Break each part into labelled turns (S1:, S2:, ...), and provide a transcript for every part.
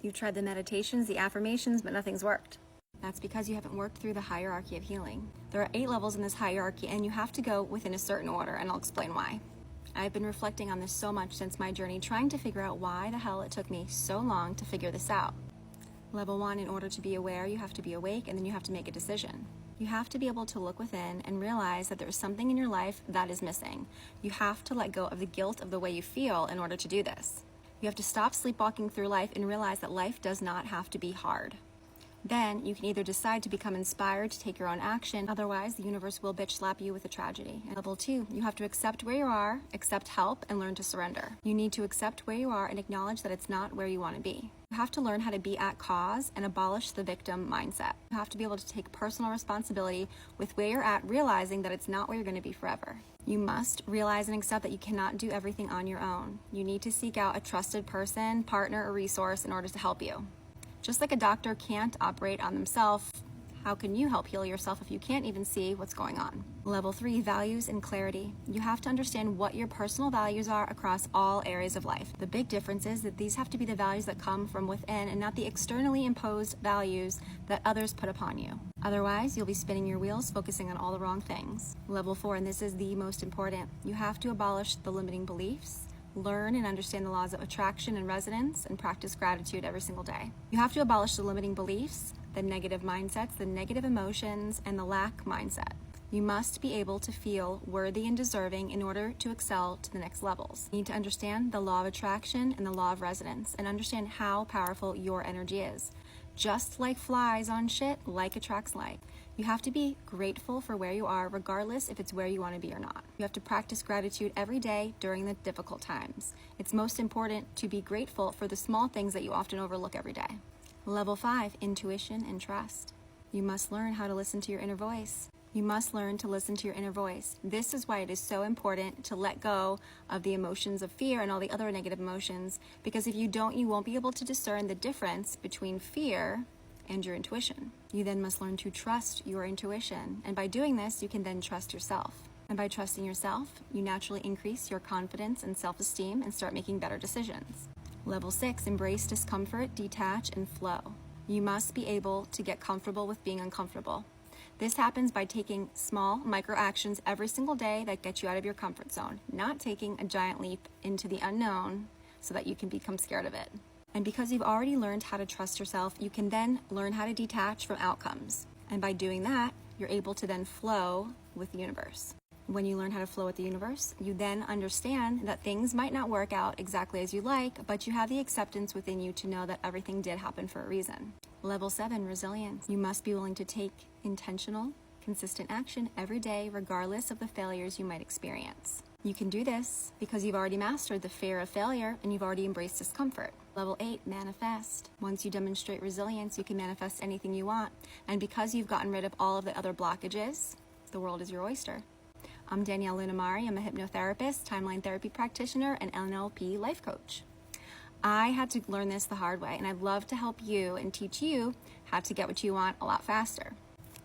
S1: You've tried the meditations, the affirmations, but nothing's worked. That's because you haven't worked through the hierarchy of healing. There are 8 levels in this hierarchy, and you have to go within a certain order, and I'll explain why. I've been reflecting on this so much since my journey, trying to figure out why the hell it took me so long to figure this out. Level 1, in order to be aware, you have to be awake, and then you have to make a decision. You have to be able to look within and realize that there is something in your life that is missing. You have to let go of the guilt of the way you feel in order to do this. You have to stop sleepwalking through life and realize that life does not have to be hard. Then you can either decide to become inspired to take your own action, otherwise the universe will bitch slap you with a tragedy. And level 2, you have to accept where you are, accept help, and learn to surrender. You need to accept where you are and acknowledge that it's not where you want to be. You have to learn how to be at cause and abolish the victim mindset. You have to be able to take personal responsibility with where you're at, realizing that it's not where you're going to be forever. You must realize and accept that you cannot do everything on your own. You need to seek out a trusted person, partner, or resource in order to help you. Just like a doctor can't operate on themselves, how can you help heal yourself if you can't even see what's going on? Level 3, values and clarity. You have to understand what your personal values are across all areas of life. The big difference is that these have to be the values that come from within and not the externally imposed values that others put upon you. Otherwise, you'll be spinning your wheels, focusing on all the wrong things. Level 4, and this is the most important, you have to abolish the limiting beliefs, learn and understand the laws of attraction and resonance, and practice gratitude every single day. You have to abolish the limiting beliefs, the negative mindsets, the negative emotions, and the lack mindset. You must be able to feel worthy and deserving in order to excel to the next levels. You need to understand the law of attraction and the law of resonance and understand how powerful your energy is. Just like flies on shit, like attracts like. You have to be grateful for where you are, regardless if it's where you want to be or not. You have to practice gratitude every day during the difficult times. It's most important to be grateful for the small things that you often overlook every day. Level 5, intuition and trust. You must learn how to listen to your inner voice. You must learn to listen to your inner voice. This is why it is so important to let go of the emotions of fear and all the other negative emotions, because if you don't, you won't be able to discern the difference between fear and your intuition. You then must learn to trust your intuition, and by doing this, you can then trust yourself. And by trusting yourself, you naturally increase your confidence and self-esteem and start making better decisions. Level 6, embrace discomfort, detach, and flow. You must be able to get comfortable with being uncomfortable. This happens by taking small micro actions every single day that get you out of your comfort zone, not taking a giant leap into the unknown so that you can become scared of it. And because you've already learned how to trust yourself, you can then learn how to detach from outcomes. And by doing that, you're able to then flow with the universe. When you learn how to flow with the universe, you then understand that things might not work out exactly as you like, but you have the acceptance within you to know that everything did happen for a reason. Level 7, resilience. You must be willing to take intentional, consistent action every day, regardless of the failures you might experience. You can do this because you've already mastered the fear of failure and you've already embraced discomfort. Level 8, manifest. Once you demonstrate resilience, you can manifest anything you want. And because you've gotten rid of all of the other blockages, the world is your oyster. I'm Danielle Lunamari. I'm a hypnotherapist, Time Line Therapy Practitioner, and NLP Life Coach. I had to learn this the hard way, and I'd love to help you and teach you how to get what you want a lot faster.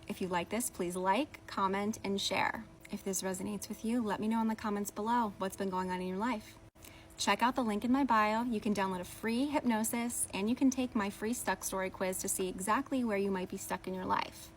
S1: If you like this, please like, comment, and share. If this resonates with you, let me know in the comments below what's been going on in your life. Check out the link in my bio. You can download a free hypnosis, and you can take my free Stuck Story quiz to see exactly where you might be stuck in your life.